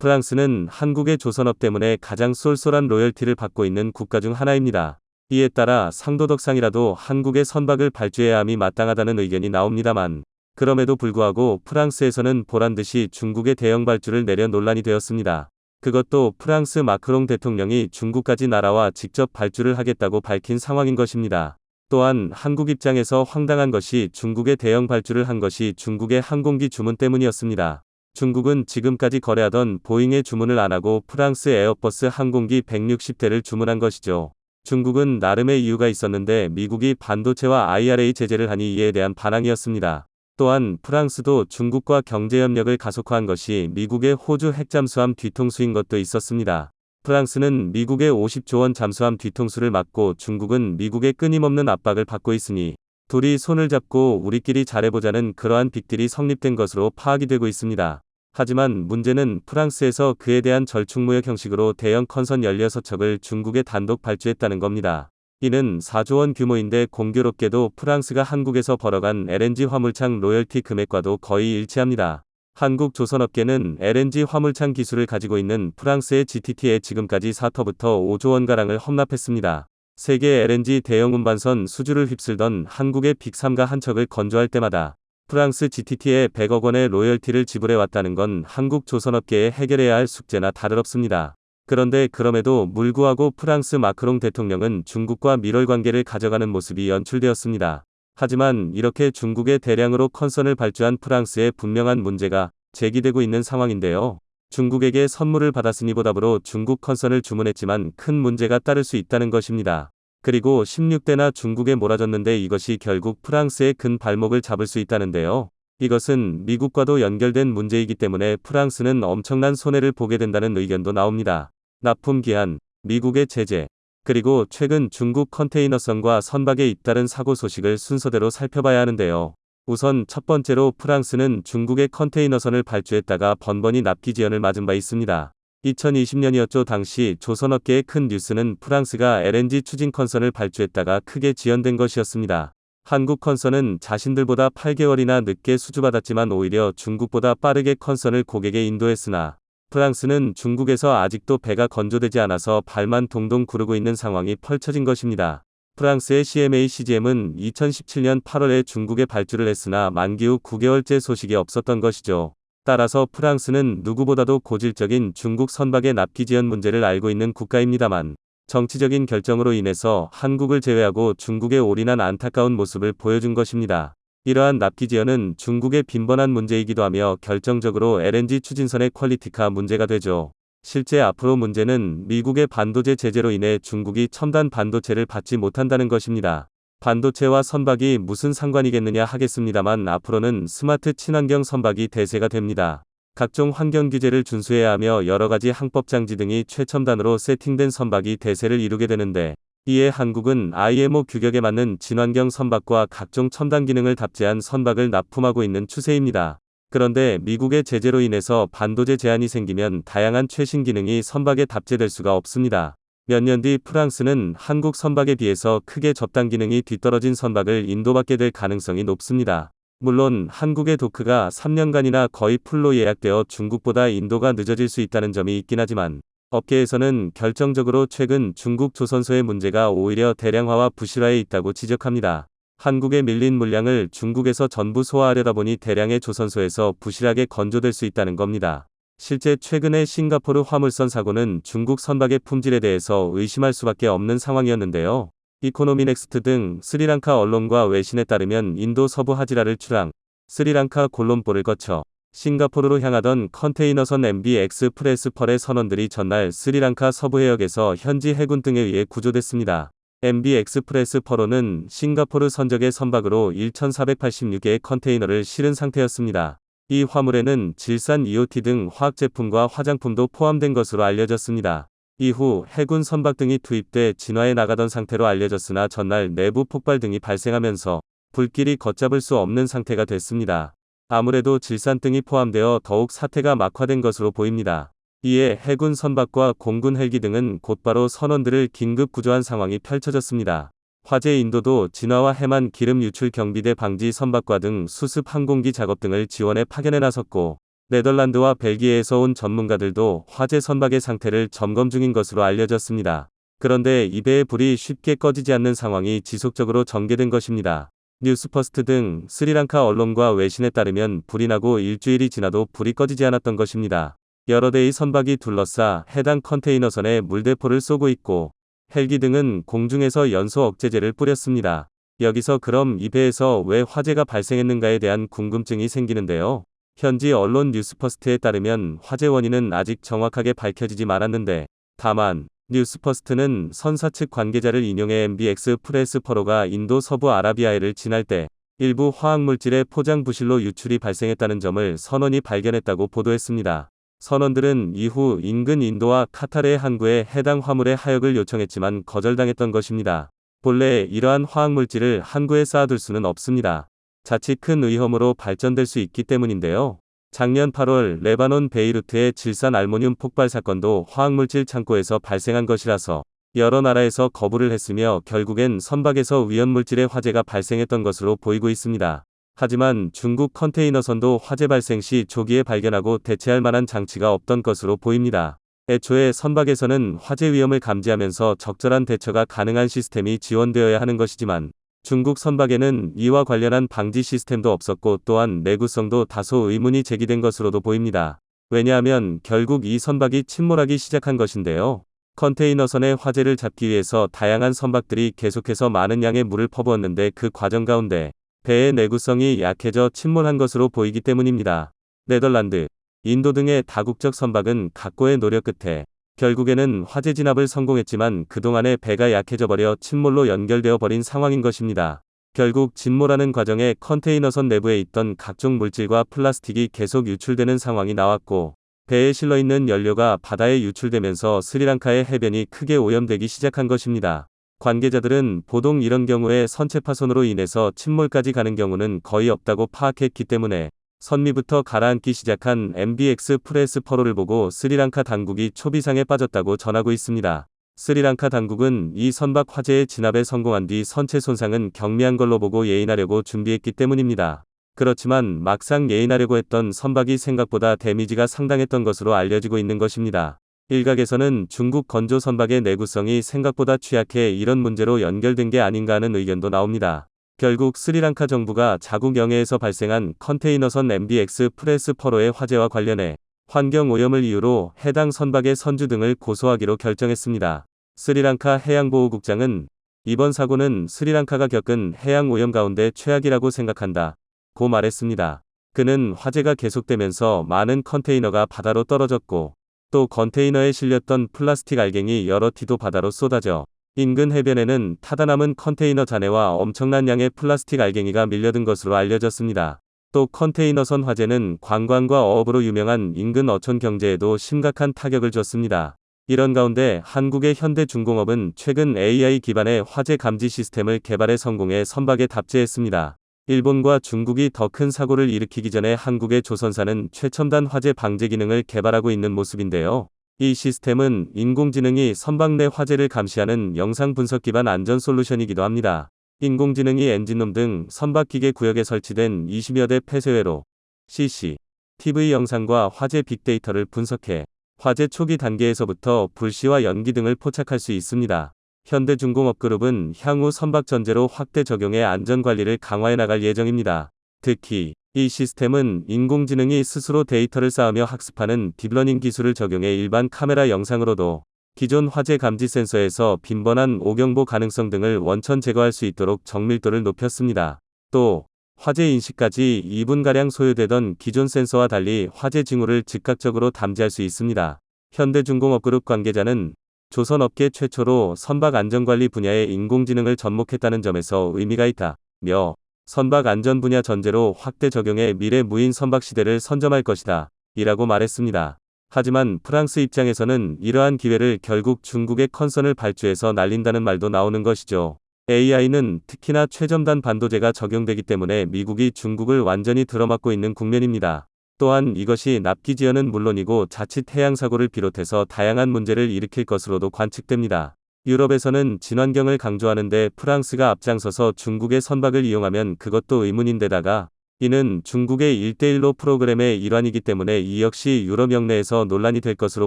프랑스는 한국의 조선업 때문에 가장 쏠쏠한 로열티를 받고 있는 국가 중 하나입니다. 이에 따라 상도덕상이라도 한국의 선박을 발주해야 함이 마땅하다는 의견이 나옵니다만, 그럼에도 불구하고 프랑스에서는 보란듯이 중국의 대형 발주를 내려 논란이 되었습니다. 그것도 프랑스 마크롱 대통령이 중국까지 날아와 직접 발주를 하겠다고 밝힌 상황인 것입니다. 또한 한국 입장에서 황당한 것이 중국의 대형 발주를 한 것이 중국의 항공기 주문 때문이었습니다. 중국은 지금까지 거래하던 보잉의 주문을 안 하고 프랑스 에어버스 항공기 160대를 주문한 것이죠. 중국은 나름의 이유가 있었는데 미국이 반도체와 IRA 제재를 하니 이에 대한 반항이었습니다. 또한 프랑스도 중국과 경제협력을 가속화한 것이 미국의 호주 핵잠수함 뒤통수인 것도 있었습니다. 프랑스는 미국의 50조 원 잠수함 뒤통수를 막고 중국은 미국의 끊임없는 압박을 받고 있으니 둘이 손을 잡고 우리끼리 잘해보자는 그러한 빅딜이 성립된 것으로 파악이 되고 있습니다. 하지만 문제는 프랑스에서 그에 대한 절충무역 형식으로 대형 컨선 16척을 중국에 단독 발주했다는 겁니다. 이는 4조 원 규모인데 공교롭게도 프랑스가 한국에서 벌어간 LNG 화물창 로열티 금액과도 거의 일치합니다. 한국 조선업계는 LNG 화물창 기술을 가지고 있는 프랑스의 GTT에 지금까지 4터부터 5조 원가량을 헌납했습니다. 세계 LNG 대형 운반선 수주를 휩쓸던 한국의 빅3가 한 척을 건조할 때마다 프랑스 GTT에 100억 원의 로열티를 지불해왔다는 건 한국 조선업계에 해결해야 할 숙제나 다름없습니다. 그런데 그럼에도 불구하고 프랑스 마크롱 대통령은 중국과 밀월 관계를 가져가는 모습이 연출되었습니다. 하지만 이렇게 중국에 대량으로 컨선을 발주한 프랑스에 분명한 문제가 제기되고 있는 상황인데요. 중국에게 선물을 받았으니 보답으로 중국 컨선을 주문했지만 큰 문제가 따를 수 있다는 것입니다. 그리고 16대나 중국에 몰아줬는데 이것이 결국 프랑스의 큰 발목을 잡을 수 있다는데요. 이것은 미국과도 연결된 문제이기 때문에 프랑스는 엄청난 손해를 보게 된다는 의견도 나옵니다. 납품 기한, 미국의 제재, 그리고 최근 중국 컨테이너선과 선박에 잇따른 사고 소식을 순서대로 살펴봐야 하는데요. 우선 첫 번째로 프랑스는 중국의 컨테이너선을 발주했다가 번번이 납기 지연을 맞은 바 있습니다. 2020년이었죠. 당시 조선업계의 큰 뉴스는 프랑스가 LNG 추진 컨선을 발주했다가 크게 지연된 것이었습니다. 한국 컨선은 자신들보다 8개월이나 늦게 수주받았지만 오히려 중국보다 빠르게 컨선을 고객에 인도했으나 프랑스는 중국에서 아직도 배가 건조되지 않아서 발만 동동 구르고 있는 상황이 펼쳐진 것입니다. 프랑스의 CMA CGM은 2017년 8월에 중국에 발주를 했으나 만기 후 9개월째 소식이 없었던 것이죠. 따라서 프랑스는 누구보다도 고질적인 중국 선박의 납기 지연 문제를 알고 있는 국가입니다만 정치적인 결정으로 인해서 한국을 제외하고 중국에 올인한 안타까운 모습을 보여준 것입니다. 이러한 납기 지연은 중국의 빈번한 문제이기도 하며 결정적으로 LNG 추진선의 퀄리티가 문제가 되죠. 실제 앞으로 문제는 미국의 반도체 제재로 인해 중국이 첨단 반도체를 받지 못한다는 것입니다. 반도체와 선박이 무슨 상관이겠느냐 하겠습니다만 앞으로는 스마트 친환경 선박이 대세가 됩니다. 각종 환경 규제를 준수해야 하며 여러가지 항법 장치 등이 최첨단으로 세팅된 선박이 대세를 이루게 되는데 이에 한국은 IMO 규격에 맞는 친환경 선박과 각종 첨단 기능을 탑재한 선박을 납품하고 있는 추세입니다. 그런데 미국의 제재로 인해서 반도체 제한이 생기면 다양한 최신 기능이 선박에 탑재될 수가 없습니다. 몇 년 뒤 프랑스는 한국 선박에 비해서 크게 접단 기능이 뒤떨어진 선박을 인도받게 될 가능성이 높습니다. 물론 한국의 도크가 3년간이나 거의 풀로 예약되어 중국보다 인도가 늦어질 수 있다는 점이 있긴 하지만 업계에서는 결정적으로 최근 중국 조선소의 문제가 오히려 대량화와 부실화에 있다고 지적합니다. 한국에 밀린 물량을 중국에서 전부 소화하려다 보니 대량의 조선소에서 부실하게 건조될 수 있다는 겁니다. 실제 최근의 싱가포르 화물선 사고는 중국 선박의 품질에 대해서 의심할 수밖에 없는 상황이었는데요. 이코노미 넥스트 등 스리랑카 언론과 외신에 따르면 인도 서부 하지라를 출항, 스리랑카 콜롬보를 거쳐 싱가포르로 향하던 컨테이너선 MV 엑스프레스 펄의 선원들이 전날 스리랑카 서부 해역에서 현지 해군 등에 의해 구조됐습니다. MV 엑스프레스 펄호는 싱가포르 선적의 선박으로 1,486개의 컨테이너를 실은 상태였습니다. 이 화물에는 질산 EOT 등 화학제품과 화장품도 포함된 것으로 알려졌습니다. 이후 해군 선박 등이 투입돼 진화해 나가던 상태로 알려졌으나 전날 내부 폭발 등이 발생하면서 불길이 걷잡을 수 없는 상태가 됐습니다. 아무래도 질산등이 포함되어 더욱 사태가 막화된 것으로 보입니다. 이에 해군 선박과 공군 헬기 등은 곧바로 선원들을 긴급 구조한 상황이 펼쳐졌습니다. 화재 인도도 진화와 해만 기름 유출 경비대 방지 선박과 등 수습 항공기 작업 등을 지원해 파견해 나섰고 네덜란드와 벨기에에서 온 전문가들도 화재 선박의 상태를 점검 중인 것으로 알려졌습니다. 그런데 이 배의 불이 쉽게 꺼지지 않는 상황이 지속적으로 전개된 것입니다. 뉴스퍼스트 등 스리랑카 언론과 외신에 따르면 불이 나고 일주일이 지나도 불이 꺼지지 않았던 것입니다. 여러 대의 선박이 둘러싸 해당 컨테이너선에 물대포를 쏘고 있고 헬기 등은 공중에서 연소 억제제를 뿌렸습니다. 여기서 그럼 이 배에서 왜 화재가 발생했는가에 대한 궁금증이 생기는데요. 현지 언론 뉴스퍼스트에 따르면 화재 원인은 아직 정확하게 밝혀지지 않았는데, 다만 뉴스퍼스트는 선사 측 관계자를 인용해 MBX 프레스퍼로가 인도 서부 아라비아해를 지날 때 일부 화학물질의 포장 부실로 유출이 발생했다는 점을 선원이 발견했다고 보도했습니다. 선원들은 이후 인근 인도와 카타르의 항구에 해당 화물의 하역을 요청했지만 거절당했던 것입니다. 본래 이러한 화학물질을 항구에 쌓아둘 수는 없습니다. 자칫 큰 위험으로 발전될 수 있기 때문인데요. 작년 8월 레바논 베이루트의 질산 알모늄 폭발 사건도 화학물질 창고에서 발생한 것이라서 여러 나라에서 거부를 했으며 결국엔 선박에서 위험물질의 화재가 발생했던 것으로 보이고 있습니다. 하지만 중국 컨테이너선도 화재 발생 시 조기에 발견하고 대체할 만한 장치가 없던 것으로 보입니다. 애초에 선박에서는 화재 위험을 감지하면서 적절한 대처가 가능한 시스템이 지원되어야 하는 것이지만 중국 선박에는 이와 관련한 방지 시스템도 없었고 또한 내구성도 다소 의문이 제기된 것으로도 보입니다. 왜냐하면 결국 이 선박이 침몰하기 시작한 것인데요. 컨테이너선의 화재를 잡기 위해서 다양한 선박들이 계속해서 많은 양의 물을 퍼부었는데 그 과정 가운데 배의 내구성이 약해져 침몰한 것으로 보이기 때문입니다. 네덜란드, 인도 등의 다국적 선박은 각고의 노력 끝에 결국에는 화재 진압을 성공했지만 그동안에 배가 약해져 버려 침몰로 연결되어 버린 상황인 것입니다. 결국 침몰하는 과정에 컨테이너선 내부에 있던 각종 물질과 플라스틱이 계속 유출되는 상황이 나왔고 배에 실려있는 연료가 바다에 유출되면서 스리랑카의 해변이 크게 오염되기 시작한 것입니다. 관계자들은 보통 이런 경우에 선체 파손으로 인해서 침몰까지 가는 경우는 거의 없다고 파악했기 때문에 선미부터 가라앉기 시작한 MBX 프레스퍼로를 보고 스리랑카 당국이 초비상에 빠졌다고 전하고 있습니다. 스리랑카 당국은 이 선박 화재의 진압에 성공한 뒤 선체 손상은 경미한 걸로 보고 예인하려고 준비했기 때문입니다. 그렇지만 막상 예인하려고 했던 선박이 생각보다 데미지가 상당했던 것으로 알려지고 있는 것입니다. 일각에서는 중국 건조 선박의 내구성이 생각보다 취약해 이런 문제로 연결된 게 아닌가 하는 의견도 나옵니다. 결국 스리랑카 정부가 자국 영해에서 발생한 컨테이너선 MBX 프레스퍼로의 화재와 관련해 환경오염을 이유로 해당 선박의 선주 등을 고소하기로 결정했습니다. 스리랑카 해양보호국장은 이번 사고는 스리랑카가 겪은 해양오염 가운데 최악이라고 생각한다 고 말했습니다. 그는 화재가 계속되면서 많은 컨테이너가 바다로 떨어졌고 또 컨테이너에 실렸던 플라스틱 알갱이 여러 티도 바다로 쏟아져 인근 해변에는 타다 남은 컨테이너 잔해와 엄청난 양의 플라스틱 알갱이가 밀려든 것으로 알려졌습니다. 또 컨테이너선 화재는 관광과 어업으로 유명한 인근 어촌 경제에도 심각한 타격을 줬습니다. 이런 가운데 한국의 현대중공업은 최근 AI 기반의 화재 감지 시스템을 개발해 성공해 선박에 탑재했습니다. 일본과 중국이 더 큰 사고를 일으키기 전에 한국의 조선사는 최첨단 화재 방제 기능을 개발하고 있는 모습인데요. 이 시스템은 인공지능이 선박 내 화재를 감시하는 영상 분석 기반 안전 솔루션이기도 합니다. 인공지능이 엔진룸 등 선박 기계 구역에 설치된 20여 대 폐쇄회로 CCTV 영상과 화재 빅데이터를 분석해 화재 초기 단계에서부터 불씨와 연기 등을 포착할 수 있습니다. 현대중공업그룹은 향후 선박 전제로 확대 적용해 안전관리를 강화해 나갈 예정입니다. 특히 이 시스템은 인공지능이 스스로 데이터를 쌓으며 학습하는 딥러닝 기술을 적용해 일반 카메라 영상으로도 기존 화재 감지 센서에서 빈번한 오경보 가능성 등을 원천 제거할 수 있도록 정밀도를 높였습니다. 또 화재 인식까지 2분가량 소요되던 기존 센서와 달리 화재 징후를 즉각적으로 담지할 수 있습니다. 현대중공업그룹 관계자는 조선업계 최초로 선박 안전관리 분야에 인공지능을 접목했다는 점에서 의미가 있다며 선박 안전 분야 전제로 확대 적용해 미래 무인 선박 시대를 선점할 것이다 이라고 말했습니다. 하지만 프랑스 입장에서는 이러한 기회를 결국 중국의 컨선을 발주해서 날린다는 말도 나오는 것이죠. AI는 특히나 최첨단 반도체가 적용되기 때문에 미국이 중국을 완전히 들어맞고 있는 국면입니다. 또한 이것이 납기 지연은 물론이고 자칫 해양사고를 비롯해서 다양한 문제를 일으킬 것으로도 관측됩니다. 유럽에서는 친환경을 강조하는데 프랑스가 앞장서서 중국의 선박을 이용하면 그것도 의문인데다가 이는 중국의 1대1로 프로그램의 일환이기 때문에 이 역시 유럽 내에서 논란이 될 것으로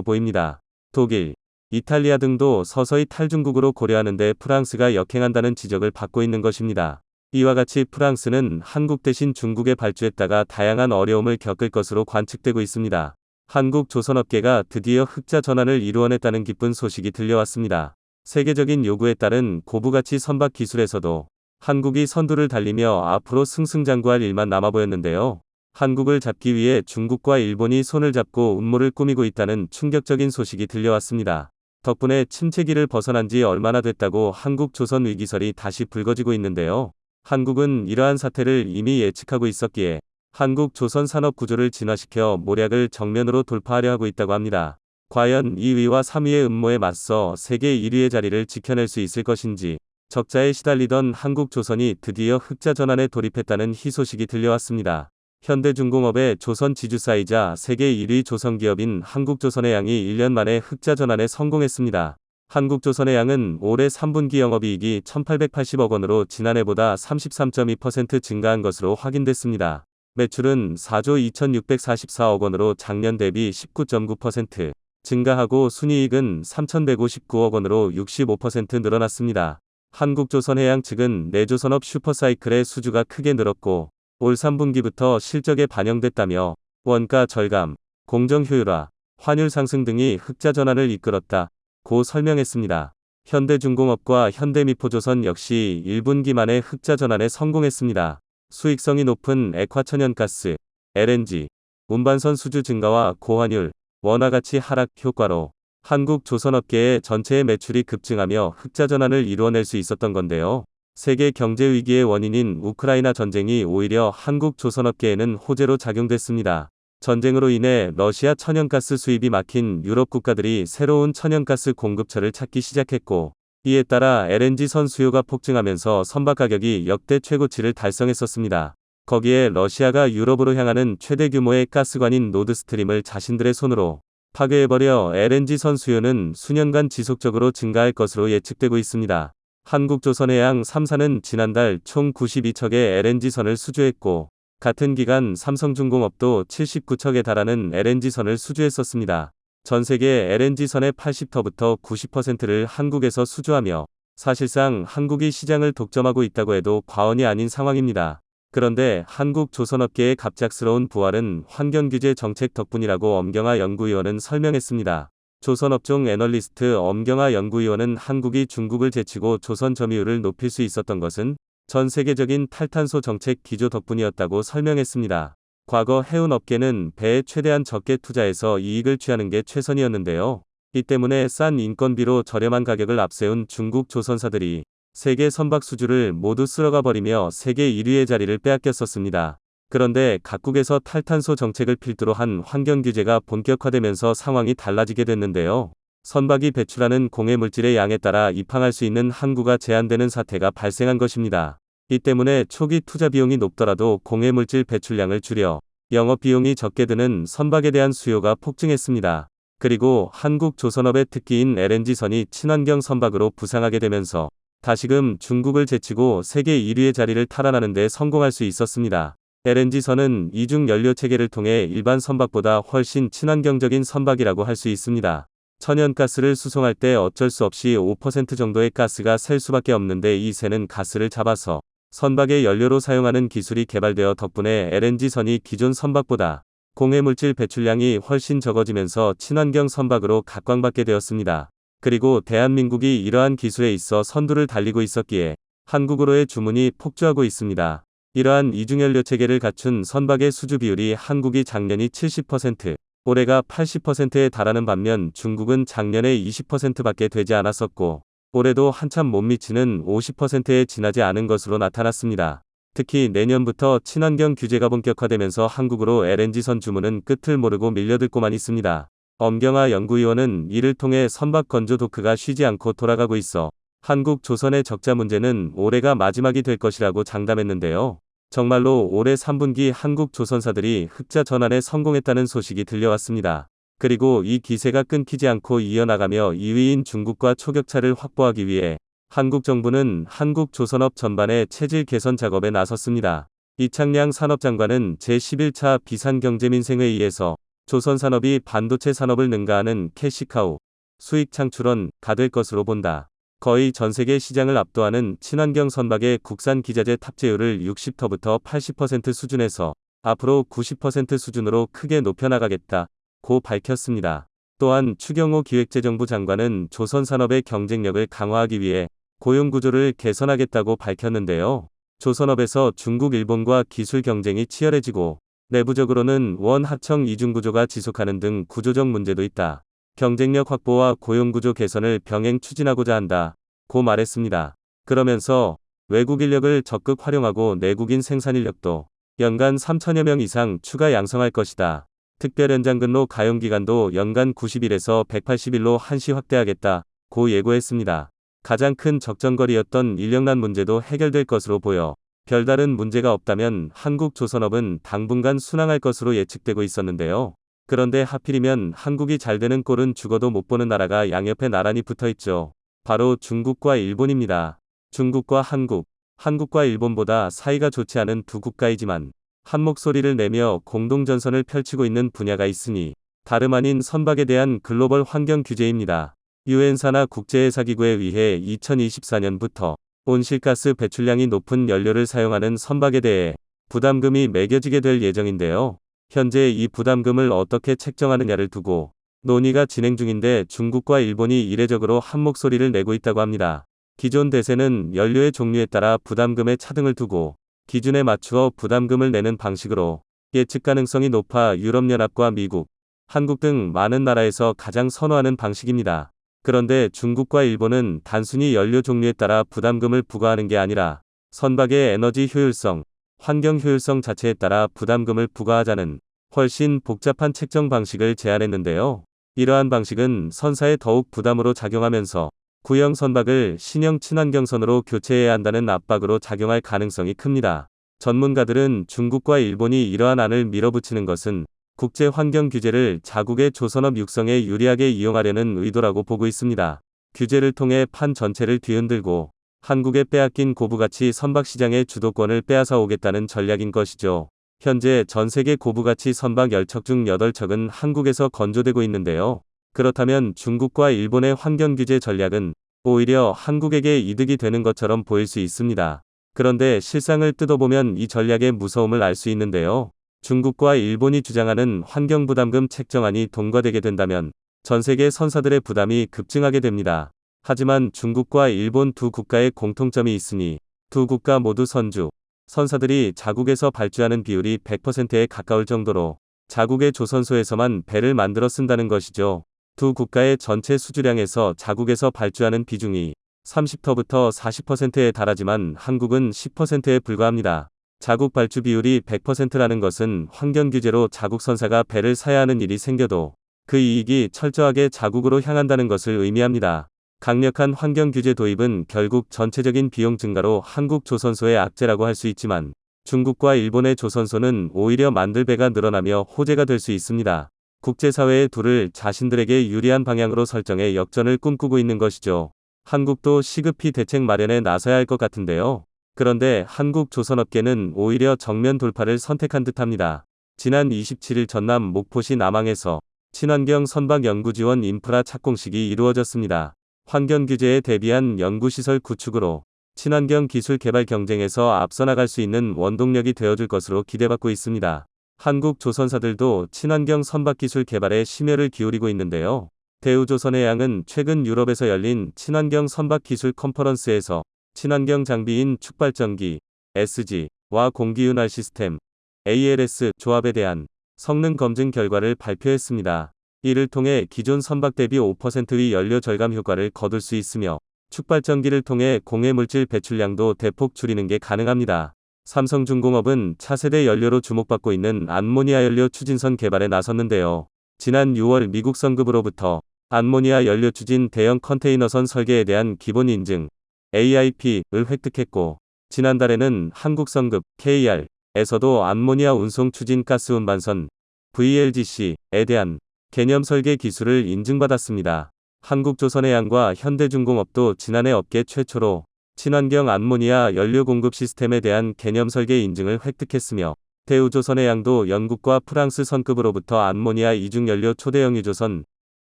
보입니다. 독일, 이탈리아 등도 서서히 탈중국으로 고려하는데 프랑스가 역행한다는 지적을 받고 있는 것입니다. 이와 같이 프랑스는 한국 대신 중국에 발주했다가 다양한 어려움을 겪을 것으로 관측되고 있습니다. 한국 조선업계가 드디어 흑자 전환을 이루어냈다는 기쁜 소식이 들려왔습니다. 세계적인 요구에 따른 고부가치 선박 기술에서도 한국이 선두를 달리며 앞으로 승승장구할 일만 남아 보였는데요. 한국을 잡기 위해 중국과 일본이 손을 잡고 음모를 꾸미고 있다는 충격적인 소식이 들려왔습니다. 덕분에 침체기를 벗어난 지 얼마나 됐다고 한국 조선 위기설이 다시 불거지고 있는데요. 한국은 이러한 사태를 이미 예측하고 있었기에 한국 조선 산업 구조를 진화시켜 모략을 정면으로 돌파하려 하고 있다고 합니다. 과연 2위와 3위의 음모에 맞서 세계 1위의 자리를 지켜낼 수 있을 것인지, 적자에 시달리던 한국 조선이 드디어 흑자 전환에 돌입했다는 희소식이 들려왔습니다. 현대중공업의 조선 지주사이자 세계 1위 조선기업인 한국조선의 양이 1년 만에 흑자 전환에 성공했습니다. 한국조선의 양은 올해 3분기 영업이익이 1,880억 원으로 지난해보다 33.2% 증가한 것으로 확인됐습니다. 매출은 4조 2,644억 원으로 작년 대비 19.9% 증가하고 순이익은 3,159억 원으로 65% 늘어났습니다. 한국조선해양 측은 내조선업 슈퍼사이클의 수주가 크게 늘었고 올 3분기부터 실적에 반영됐다며 원가 절감, 공정 효율화, 환율 상승 등이 흑자 전환을 이끌었다고 설명했습니다. 현대중공업과 현대미포조선 역시 1분기 만에 흑자 전환에 성공했습니다. 수익성이 높은 액화천연가스, LNG, 운반선 수주 증가와 고환율, 원화가치 하락 효과로 한국 조선업계의 전체의 매출이 급증하며 흑자 전환을 이루어낼 수 있었던 건데요. 세계 경제 위기의 원인인 우크라이나 전쟁이 오히려 한국 조선업계에는 호재로 작용됐습니다. 전쟁으로 인해 러시아 천연가스 수입이 막힌 유럽 국가들이 새로운 천연가스 공급처를 찾기 시작했고, 이에 따라 LNG 선 수요가 폭증하면서 선박 가격이 역대 최고치를 달성했었습니다. 거기에 러시아가 유럽으로 향하는 최대 규모의 가스관인 노드스트림을 자신들의 손으로 파괴해버려 LNG 선 수요는 수년간 지속적으로 증가할 것으로 예측되고 있습니다. 한국조선해양 3사는 지난달 총 92척의 LNG선을 수주했고, 같은 기간 삼성중공업도 79척에 달하는 LNG선을 수주했었습니다. 전 세계 LNG선의 80터부터 90%를 한국에서 수주하며 사실상 한국이 시장을 독점하고 있다고 해도 과언이 아닌 상황입니다. 그런데 한국 조선업계의 갑작스러운 부활은 환경규제 정책 덕분이라고 엄경화 연구위원은 설명했습니다. 조선업종 애널리스트 엄경화 연구위원은 한국이 중국을 제치고 조선 점유율을 높일 수 있었던 것은 전 세계적인 탈탄소 정책 기조 덕분이었다고 설명했습니다. 과거 해운업계는 배에 최대한 적게 투자해서 이익을 취하는 게 최선이었는데요. 이 때문에 싼 인건비로 저렴한 가격을 앞세운 중국 조선사들이 세계 선박 수주를 모두 쓸어가 버리며 세계 1위의 자리를 빼앗겼었습니다. 그런데 각국에서 탈탄소 정책을 필두로 한 환경규제가 본격화되면서 상황이 달라지게 됐는데요. 선박이 배출하는 공해물질의 양에 따라 입항할 수 있는 항구가 제한되는 사태가 발생한 것입니다. 이 때문에 초기 투자 비용이 높더라도 공해물질 배출량을 줄여 영업 비용이 적게 드는 선박에 대한 수요가 폭증했습니다. 그리고 한국 조선업의 특기인 LNG선이 친환경 선박으로 부상하게 되면서 다시금 중국을 제치고 세계 1위의 자리를 탈환하는 데 성공할 수 있었습니다. LNG선은 이중 연료 체계를 통해 일반 선박보다 훨씬 친환경적인 선박이라고 할 수 있습니다. 천연가스를 수송할 때 어쩔 수 없이 5% 정도의 가스가 셀 수밖에 없는데 이 새는 가스를 잡아서 선박의 연료로 사용하는 기술이 개발되어 덕분에 LNG선이 기존 선박보다 공해물질 배출량이 훨씬 적어지면서 친환경 선박으로 각광받게 되었습니다. 그리고 대한민국이 이러한 기술에 있어 선두를 달리고 있었기에 한국으로의 주문이 폭주하고 있습니다. 이러한 이중연료 체계를 갖춘 선박의 수주 비율이 한국이 작년이 70%, 올해가 80%에 달하는 반면 중국은 작년에 20%밖에 되지 않았었고, 올해도 한참 못 미치는 50%에 지나지 않은 것으로 나타났습니다. 특히 내년부터 친환경 규제가 본격화되면서 한국으로 LNG선 주문은 끝을 모르고 밀려들고만 있습니다. 엄경화 연구위원은 이를 통해 선박 건조 도크가 쉬지 않고 돌아가고 있어 한국 조선의 적자 문제는 올해가 마지막이 될 것이라고 장담했는데요. 정말로 올해 3분기 한국 조선사들이 흑자 전환에 성공했다는 소식이 들려왔습니다. 그리고 이 기세가 끊기지 않고 이어나가며 2위인 중국과 초격차를 확보하기 위해 한국 정부는 한국 조선업 전반의 체질 개선 작업에 나섰습니다. 이창량 산업장관은 제11차 비상경제민생회의에서 조선산업이 반도체 산업을 능가하는 캐시카우, 수익 창출원가 될 것으로 본다. 거의 전세계 시장을 압도하는 친환경 선박의 국산 기자재 탑재율을 60%부터 80% 수준에서 앞으로 90% 수준으로 크게 높여나가겠다고 밝혔습니다. 또한 추경호 기획재정부 장관은 조선산업의 경쟁력을 강화하기 위해 고용구조를 개선하겠다고 밝혔는데요. 조선업에서 중국, 일본과 기술 경쟁이 치열해지고 내부적으로는 원 하청 이중구조가 지속하는 등 구조적 문제도 있다. 경쟁력 확보와 고용구조 개선을 병행 추진하고자 한다고 말했습니다. 그러면서 외국 인력을 적극 활용하고 내국인 생산인력도 연간 3천여 명 이상 추가 양성할 것이다. 특별 연장 근로 가용 기간도 연간 90일에서 180일로 한시 확대하겠다고 예고했습니다. 가장 큰 적정거리였던 인력난 문제도 해결될 것으로 보여 별다른 문제가 없다면 한국 조선업은 당분간 순항할 것으로 예측되고 있었는데요. 그런데 하필이면 한국이 잘 되는 꼴은 죽어도 못 보는 나라가 양옆에 나란히 붙어있죠. 바로 중국과 일본입니다. 중국과 한국, 한국과 일본보다 사이가 좋지 않은 두 국가이지만 한 목소리를 내며 공동전선을 펼치고 있는 분야가 있으니 다름 아닌 선박에 대한 글로벌 환경 규제입니다. 유엔산하 국제회사기구에 의해 2024년부터 온실가스 배출량이 높은 연료를 사용하는 선박에 대해 부담금이 매겨지게 될 예정인데요. 현재 이 부담금을 어떻게 책정하느냐를 두고 논의가 진행 중인데 중국과 일본이 이례적으로 한 목소리를 내고 있다고 합니다. 기존 대세는 연료의 종류에 따라 부담금의 차등을 두고 기준에 맞추어 부담금을 내는 방식으로 예측 가능성이 높아 유럽연합과 미국, 한국 등 많은 나라에서 가장 선호하는 방식입니다. 그런데 중국과 일본은 단순히 연료 종류에 따라 부담금을 부과하는 게 아니라 선박의 에너지 효율성, 환경 효율성 자체에 따라 부담금을 부과하자는 훨씬 복잡한 책정 방식을 제안했는데요. 이러한 방식은 선사에 더욱 부담으로 작용하면서 구형 선박을 신형 친환경선으로 교체해야 한다는 압박으로 작용할 가능성이 큽니다. 전문가들은 중국과 일본이 이러한 안을 밀어붙이는 것은 국제 환경 규제를 자국의 조선업 육성에 유리하게 이용하려는 의도라고 보고 있습니다. 규제를 통해 판 전체를 뒤흔들고 한국의 빼앗긴 고부가치 선박 시장의 주도권을 빼앗아 오겠다는 전략인 것이죠. 현재 전 세계 고부가치 선박 10척 중 8척은 한국에서 건조되고 있는데요. 그렇다면 중국과 일본의 환경 규제 전략은 오히려 한국에게 이득이 되는 것처럼 보일 수 있습니다. 그런데 실상을 뜯어보면 이 전략의 무서움을 알 수 있는데요. 중국과 일본이 주장하는 환경부담금 책정안이 통과되게 된다면 전 세계 선사들의 부담이 급증하게 됩니다. 하지만 중국과 일본 두 국가의 공통점이 있으니 두 국가 모두 선주, 선사들이 자국에서 발주하는 비율이 100%에 가까울 정도로 자국의 조선소에서만 배를 만들어 쓴다는 것이죠. 두 국가의 전체 수주량에서 자국에서 발주하는 비중이 30%부터 40%에 달하지만 한국은 10%에 불과합니다. 자국 발주 비율이 100%라는 것은 환경 규제로 자국 선사가 배를 사야 하는 일이 생겨도 그 이익이 철저하게 자국으로 향한다는 것을 의미합니다. 강력한 환경 규제 도입은 결국 전체적인 비용 증가로 한국 조선소의 악재라고 할 수 있지만 중국과 일본의 조선소는 오히려 만들 배가 늘어나며 호재가 될 수 있습니다. 국제사회의 둘을 자신들에게 유리한 방향으로 설정해 역전을 꿈꾸고 있는 것이죠. 한국도 시급히 대책 마련에 나서야 할 것 같은데요. 그런데 한국 조선업계는 오히려 정면 돌파를 선택한 듯합니다. 지난 27일 전남 목포시 남항에서 친환경 선박 연구 지원 인프라 착공식이 이루어졌습니다. 환경 규제에 대비한 연구시설 구축으로 친환경 기술 개발 경쟁에서 앞서 나갈 수 있는 원동력이 되어줄 것으로 기대받고 있습니다. 한국 조선사들도 친환경 선박 기술 개발에 심혈을 기울이고 있는데요. 대우조선해양은 최근 유럽에서 열린 친환경 선박 기술 컨퍼런스에서 친환경 장비인 축발전기, SG와 공기윤활 시스템, ALS 조합에 대한 성능 검증 결과를 발표했습니다. 이를 통해 기존 선박 대비 5%의 연료 절감 효과를 거둘 수 있으며 축발전기를 통해 공해물질 배출량도 대폭 줄이는 게 가능합니다. 삼성중공업은 차세대 연료로 주목받고 있는 암모니아 연료 추진선 개발에 나섰는데요. 지난 6월 미국 성급으로부터 암모니아 연료 추진 대형 컨테이너선 설계에 대한 기본 인증 AIP을 획득했고 지난달에는 한국성급 KR에서도 암모니아 운송 추진 가스 운반선 VLGC에 대한 개념 설계 기술을 인증받았습니다. 한국조선해양과 현대중공업도 지난해 업계 최초로 친환경 암모니아 연료 공급 시스템에 대한 개념 설계 인증을 획득했으며 대우조선해 양도 영국과 프랑스 선급으로부터 암모니아 이중 연료 초대형 유조선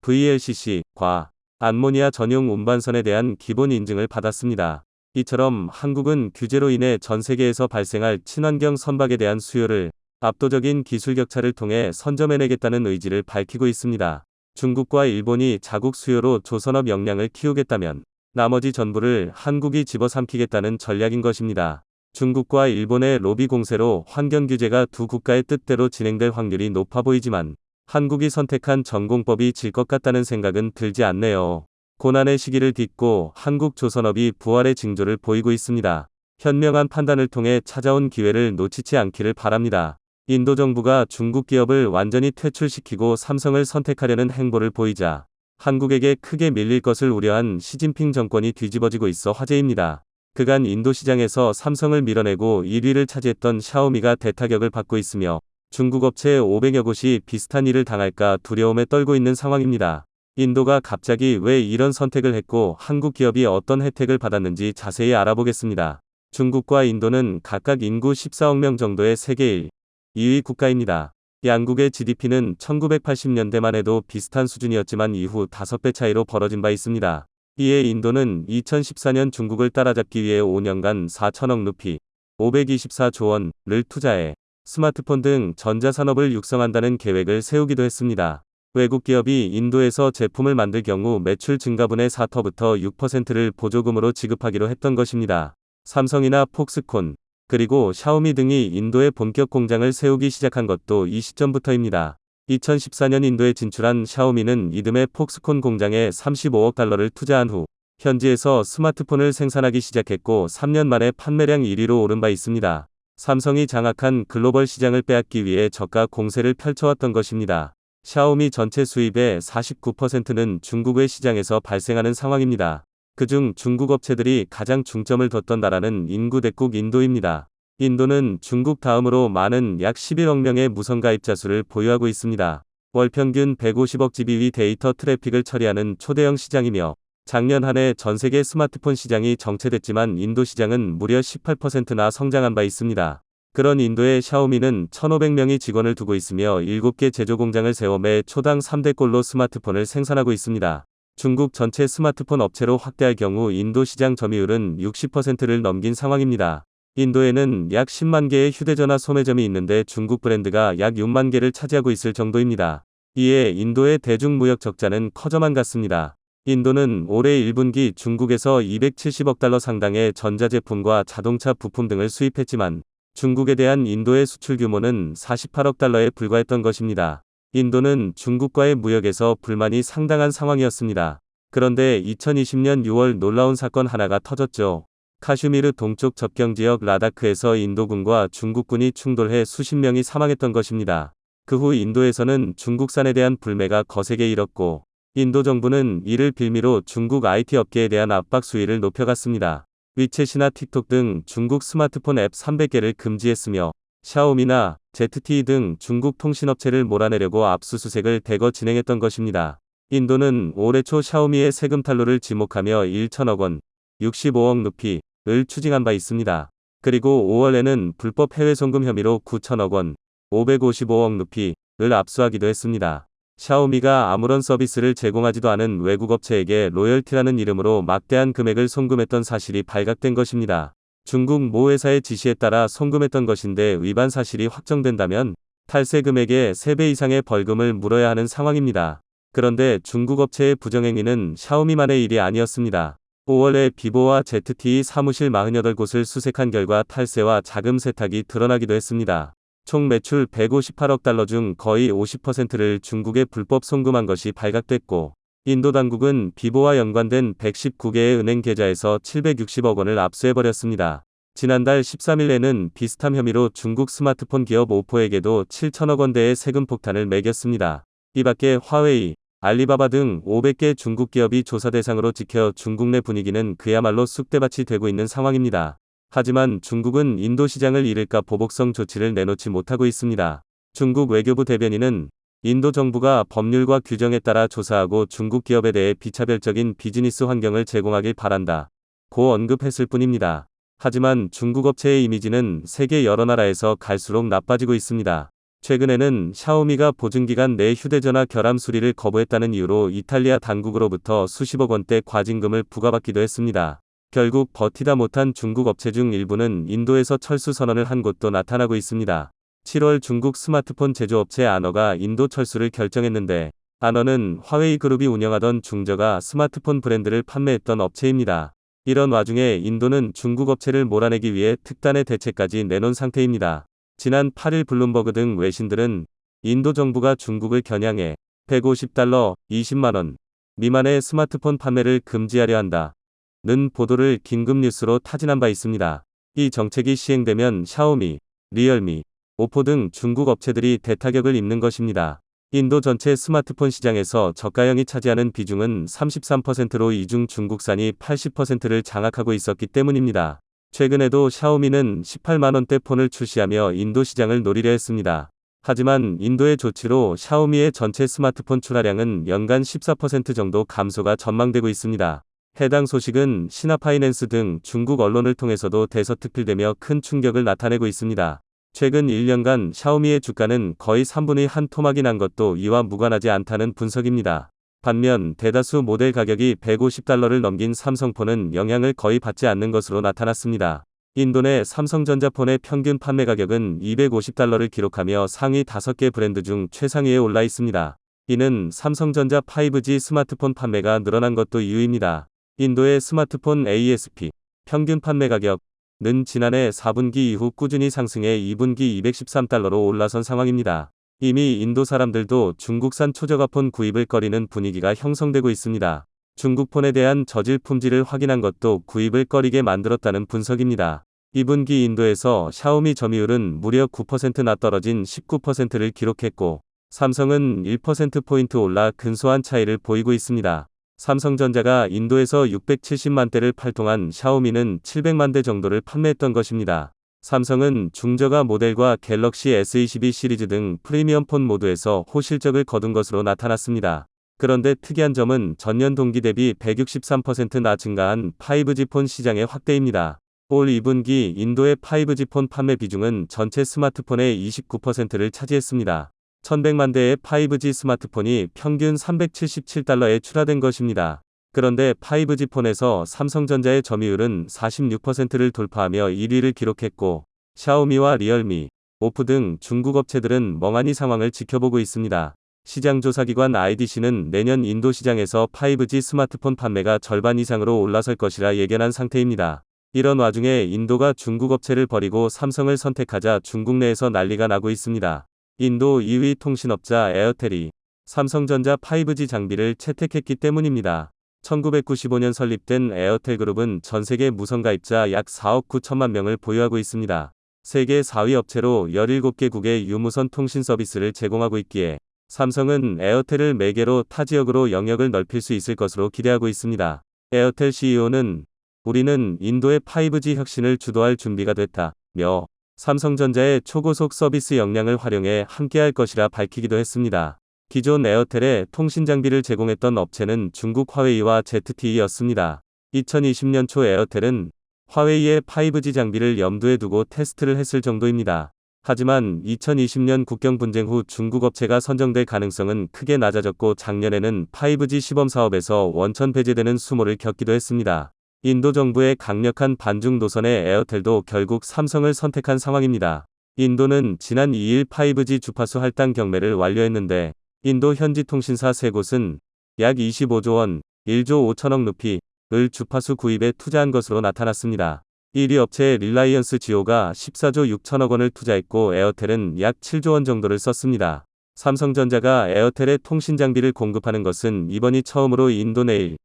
VLCC/과 암모니아 전용 운반선에 대한 기본 인증을 받았습니다. 이처럼 한국은 규제로 인해 전 세계에서 발생할 친환경 선박에 대한 수요를 압도적인 기술 격차를 통해 선점해내겠다는 의지를 밝히고 있습니다. 중국과 일본이 자국 수요로 조선업 역량을 키우겠다면 나머지 전부를 한국이 집어삼키겠다는 전략인 것입니다. 중국과 일본의 로비 공세로 환경 규제가 두 국가의 뜻대로 진행될 확률이 높아 보이지만 한국이 선택한 전공법이 질 것 같다는 생각은 들지 않네요. 고난의 시기를 딛고 한국 조선업이 부활의 징조를 보이고 있습니다. 현명한 판단을 통해 찾아온 기회를 놓치지 않기를 바랍니다. 인도 정부가 중국 기업을 완전히 퇴출시키고 삼성을 선택하려는 행보를 보이자 한국에게 크게 밀릴 것을 우려한 시진핑 정권이 뒤집어지고 있어 화제입니다. 그간 인도 시장에서 삼성을 밀어내고 1위를 차지했던 샤오미가 대타격을 받고 있으며 중국 업체 500여 곳이 비슷한 일을 당할까 두려움에 떨고 있는 상황입니다. 인도가 갑자기 왜 이런 선택을 했고 한국 기업이 어떤 혜택을 받았는지 자세히 알아보겠습니다. 중국과 인도는 각각 인구 14억 명 정도의 세계 1, 2위 국가입니다. 양국의 GDP는 1980년대만 해도 비슷한 수준이었지만 이후 5배 차이로 벌어진 바 있습니다. 이에 인도는 2014년 중국을 따라잡기 위해 5년간 4천억 루피, 524조 원을 투자해 스마트폰 등 전자산업을 육성한다는 계획을 세우기도 했습니다. 외국 기업이 인도에서 제품을 만들 경우 매출 증가분의 4%부터 6%를 보조금으로 지급하기로 했던 것입니다. 삼성이나 폭스콘, 그리고 샤오미 등이 인도에 본격 공장을 세우기 시작한 것도 이 시점부터입니다. 2014년 인도에 진출한 샤오미는 이듬해 폭스콘 공장에 35억 달러를 투자한 후 현지에서 스마트폰을 생산하기 시작했고 3년 만에 판매량 1위로 오른 바 있습니다. 삼성이 장악한 글로벌 시장을 빼앗기 위해 저가 공세를 펼쳐왔던 것입니다. 샤오미 전체 수입의 49%는 중국의 시장에서 발생하는 상황입니다. 그중 중국 업체들이 가장 중점을 뒀던 나라는 인구 대국 인도입니다. 인도는 중국 다음으로 많은 약 11억 명의 무선 가입자 수를 보유하고 있습니다. 월 평균 150억 GB 데이터 트래픽을 처리하는 초대형 시장이며 작년 한 해 전 세계 스마트폰 시장이 정체됐지만 인도 시장은 무려 18%나 성장한 바 있습니다. 그런 인도의 샤오미는 1,500명의 직원을 두고 있으며 7개 제조 공장을 세워 매 초당 3대꼴로 스마트폰을 생산하고 있습니다. 중국 전체 스마트폰 업체로 확대할 경우 인도 시장 점유율은 60%를 넘긴 상황입니다. 인도에는 약 10만 개의 휴대전화 소매점이 있는데 중국 브랜드가 약 6만 개를 차지하고 있을 정도입니다. 이에 인도의 대중무역 적자는 커져만 갔습니다. 인도는 올해 1분기 중국에서 270억 달러 상당의 전자제품과 자동차 부품 등을 수입했지만 중국에 대한 인도의 수출 규모는 48억 달러에 불과했던 것입니다. 인도는 중국과의 무역에서 불만이 상당한 상황이었습니다. 그런데 2020년 6월 놀라운 사건 하나가 터졌죠. 카슈미르 동쪽 접경지역 라다크에서 인도군과 중국군이 충돌해 수십 명이 사망했던 것입니다. 그 후 인도에서는 중국산에 대한 불매가 거세게 일었고 인도 정부는 이를 빌미로 중국 IT 업계에 대한 압박 수위를 높여갔습니다. 위챗이나 틱톡 등 중국 스마트폰 앱 300개를 금지했으며 샤오미나 ZTE 등 중국 통신업체를 몰아내려고 압수수색을 대거 진행했던 것입니다. 인도는 올해 초 샤오미의 세금 탈루를 지목하며 1천억 원, 65억 루피를 추징한 바 있습니다. 그리고 5월에는 불법 해외 송금 혐의로 9천억 원, 555억 루피를 압수하기도 했습니다. 샤오미가 아무런 서비스를 제공하지도 않은 외국 업체에게 로열티라는 이름으로 막대한 금액을 송금했던 사실이 발각된 것입니다. 중국 모 회사의 지시에 따라 송금했던 것인데 위반 사실이 확정된다면 탈세 금액의 3배 이상의 벌금을 물어야 하는 상황입니다. 그런데 중국 업체의 부정행위는 샤오미만의 일이 아니었습니다. 5월에 비보와 ZTE 사무실 48곳을 수색한 결과 탈세와 자금 세탁이 드러나기도 했습니다. 총 매출 158억 달러 중 거의 50%를 중국에 불법 송금한 것이 발각됐고 인도 당국은 비보와 연관된 119개의 은행 계좌에서 760억 원을 압수해버렸습니다. 지난달 13일에는 비슷한 혐의로 중국 스마트폰 기업 오포에게도 7천억 원대의 세금 폭탄을 매겼습니다. 이 밖에 화웨이, 알리바바 등 500개 중국 기업이 조사 대상으로 찍혀 중국 내 분위기는 그야말로 쑥대밭이 되고 있는 상황입니다. 하지만 중국은 인도 시장을 잃을까 보복성 조치를 내놓지 못하고 있습니다. 중국 외교부 대변인은 인도 정부가 법률과 규정에 따라 조사하고 중국 기업에 대해 비차별적인 비즈니스 환경을 제공하길 바란다. 고 언급했을 뿐입니다. 하지만 중국 업체의 이미지는 세계 여러 나라에서 갈수록 나빠지고 있습니다. 최근에는 샤오미가 보증기간 내 휴대전화 결함 수리를 거부했다는 이유로 이탈리아 당국으로부터 수십억 원대 과징금을 부과받기도 했습니다. 결국 버티다 못한 중국 업체 중 일부는 인도에서 철수 선언을 한 곳도 나타나고 있습니다. 7월 중국 스마트폰 제조업체 아너가 인도 철수를 결정했는데, 아너는 화웨이 그룹이 운영하던 중저가 스마트폰 브랜드를 판매했던 업체입니다. 이런 와중에 인도는 중국 업체를 몰아내기 위해 특단의 대책까지 내놓은 상태입니다. 지난 8일 블룸버그 등 외신들은 인도 정부가 중국을 겨냥해 $150, 20만원 미만의 스마트폰 판매를 금지하려 한다는 보도를 긴급 뉴스로 타진한 바 있습니다. 이 정책이 시행되면 샤오미, 리얼미, 오포 등 중국 업체들이 대타격을 입는 것입니다. 인도 전체 스마트폰 시장에서 저가형이 차지하는 비중은 33%로 이 중 중국산이 80%를 장악하고 있었기 때문입니다. 최근에도 샤오미는 18만원대 폰을 출시하며 인도 시장을 노리려 했습니다. 하지만 인도의 조치로 샤오미의 전체 스마트폰 출하량은 연간 14% 정도 감소가 전망되고 있습니다. 해당 소식은 신화파이낸스 등 중국 언론을 통해서도 대서특필되며 큰 충격을 나타내고 있습니다. 최근 1년간 샤오미의 주가는 거의 3분의 1 토막이 난 것도 이와 무관하지 않다는 분석입니다. 반면 대다수 모델 가격이 $150를 넘긴 삼성폰은 영향을 거의 받지 않는 것으로 나타났습니다. 인도 내 삼성전자폰의 평균 판매 가격은 $250를 기록하며 상위 5개 브랜드 중 최상위에 올라 있습니다. 이는 삼성전자 5G 스마트폰 판매가 늘어난 것도 이유입니다. 인도의 스마트폰 ASP 평균 판매 가격은 지난해 4분기 이후 꾸준히 상승해 2분기 $213로 올라선 상황입니다. 이미 인도 사람들도 중국산 초저가폰 구입을 꺼리는 분위기가 형성되고 있습니다. 중국폰에 대한 저질 품질을 확인한 것도 구입을 꺼리게 만들었다는 분석입니다. 2분기 인도에서 샤오미 점유율은 무려 9%나 떨어진 19%를 기록했고, 삼성은 1%포인트 올라 근소한 차이를 보이고 있습니다. 삼성전자가 인도에서 670만 대를 팔동한 샤오미는 700만 대 정도를 판매했던 것입니다. 삼성은 중저가 모델과 갤럭시 S22 시리즈 등 프리미엄 폰 모두에서 호실적을 거둔 것으로 나타났습니다. 그런데 특이한 점은 전년 동기 대비 163%나 증가한 5G 폰 시장의 확대입니다. 올 2분기 인도의 5G 폰 판매 비중은 전체 스마트폰의 29%를 차지했습니다. 1100만 대의 5G 스마트폰이 평균 $377에 출하된 것입니다. 그런데 5G 폰에서 삼성전자의 점유율은 46%를 돌파하며 1위를 기록했고, 샤오미와 리얼미, 오포 등 중국 업체들은 멍하니 상황을 지켜보고 있습니다. 시장조사기관 IDC는 내년 인도 시장에서 5G 스마트폰 판매가 절반 이상으로 올라설 것이라 예견한 상태입니다. 이런 와중에 인도가 중국 업체를 버리고 삼성을 선택하자 중국 내에서 난리가 나고 있습니다. 인도 2위 통신업자 에어텔이 삼성전자 5G 장비를 채택했기 때문입니다. 1995년 설립된 에어텔그룹은 전세계 무선가입자 약 4억 9천만 명을 보유하고 있습니다. 세계 4위 업체로 17개국의 유무선 통신 서비스를 제공하고 있기에 삼성은 에어텔을 매개로 타 지역으로 영역을 넓힐 수 있을 것으로 기대하고 있습니다. 에어텔 CEO는 우리는 인도의 5G 혁신을 주도할 준비가 됐다며 삼성전자의 초고속 서비스 역량을 활용해 함께할 것이라 밝히기도 했습니다. 기존 에어텔에 통신 장비를 제공했던 업체는 중국 화웨이와 ZTE였습니다. 2020년 초 에어텔은 화웨이의 5G 장비를 염두에 두고 테스트를 했을 정도입니다. 하지만 2020년 국경 분쟁 후 중국 업체가 선정될 가능성은 크게 낮아졌고, 작년에는 5G 시범 사업에서 원천 배제되는 수모를 겪기도 했습니다. 인도 정부의 강력한 반중 노선에 에어텔도 결국 삼성을 선택한 상황입니다. 인도는 지난 2일 5G 주파수 할당 경매를 완료했는데, 인도 현지 통신사 3곳은 약 25조 원, 1조 5천억 루피를 주파수 구입에 투자한 것으로 나타났습니다. 1위 업체 릴라이언스 지오가 14조 6천억 원을 투자했고, 에어텔은 약 7조 원 정도를 썼습니다. 삼성전자가 에어텔에 통신 장비를 공급하는 것은 이번이 처음으로 인도 내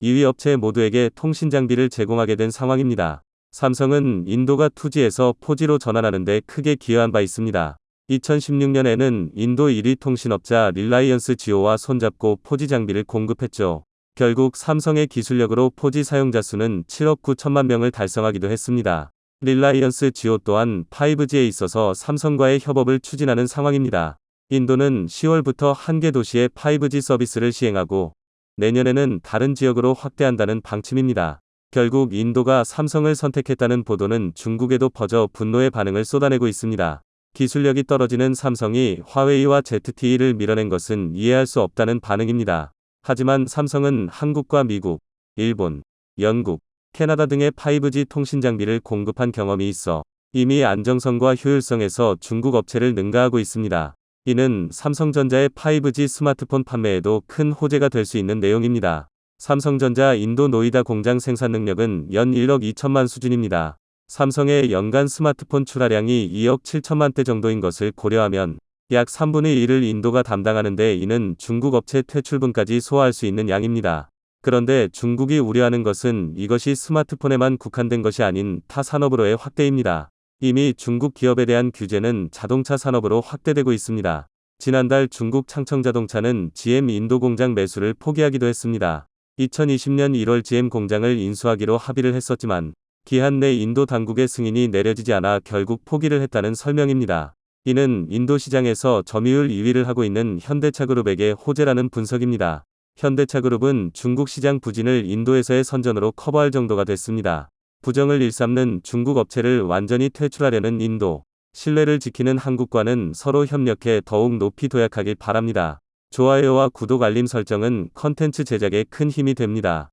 2위 업체 모두에게 통신 장비를 제공하게 된 상황입니다. 삼성은 인도가 2G에서 4G로 전환하는 데 크게 기여한 바 있습니다. 2016년에는 인도 1위 통신업자 릴라이언스 지오와 손잡고 4G 장비를 공급했죠. 결국 삼성의 기술력으로 4G 사용자 수는 7억 9천만 명을 달성하기도 했습니다. 릴라이언스 지오 또한 5G에 있어서 삼성과의 협업을 추진하는 상황입니다. 인도는 10월부터 한 개 도시에 5G 서비스를 시행하고, 내년에는 다른 지역으로 확대한다는 방침입니다. 결국 인도가 삼성을 선택했다는 보도는 중국에도 퍼져 분노의 반응을 쏟아내고 있습니다. 기술력이 떨어지는 삼성이 화웨이와 ZTE를 밀어낸 것은 이해할 수 없다는 반응입니다. 하지만 삼성은 한국과 미국, 일본, 영국, 캐나다 등의 5G 통신 장비를 공급한 경험이 있어 이미 안정성과 효율성에서 중국 업체를 능가하고 있습니다. 이는 삼성전자의 5G 스마트폰 판매에도 큰 호재가 될 수 있는 내용입니다. 삼성전자 인도 노이다 공장 생산 능력은 연 1억 2천만 수준입니다. 삼성의 연간 스마트폰 출하량이 2억 7천만 대 정도인 것을 고려하면 약 3분의 1을 인도가 담당하는데 이는 중국 업체 퇴출분까지 소화할 수 있는 양입니다. 그런데 중국이 우려하는 것은 이것이 스마트폰에만 국한된 것이 아닌 타 산업으로의 확대입니다. 이미 중국 기업에 대한 규제는 자동차 산업으로 확대되고 있습니다. 지난달 중국 창청자동차는 GM 인도 공장 매수를 포기하기도 했습니다. 2020년 1월 GM 공장을 인수하기로 합의를 했었지만 기한 내 인도 당국의 승인이 내려지지 않아 결국 포기를 했다는 설명입니다. 이는 인도 시장에서 점유율 2위를 하고 있는 현대차그룹에게 호재라는 분석입니다. 현대차그룹은 중국 시장 부진을 인도에서의 선전으로 커버할 정도가 됐습니다. 부정을 일삼는 중국 업체를 완전히 퇴출하려는 인도, 신뢰를 지키는 한국과는 서로 협력해 더욱 높이 도약하길 바랍니다. 좋아요와 구독 알림 설정은 컨텐츠 제작에 큰 힘이 됩니다.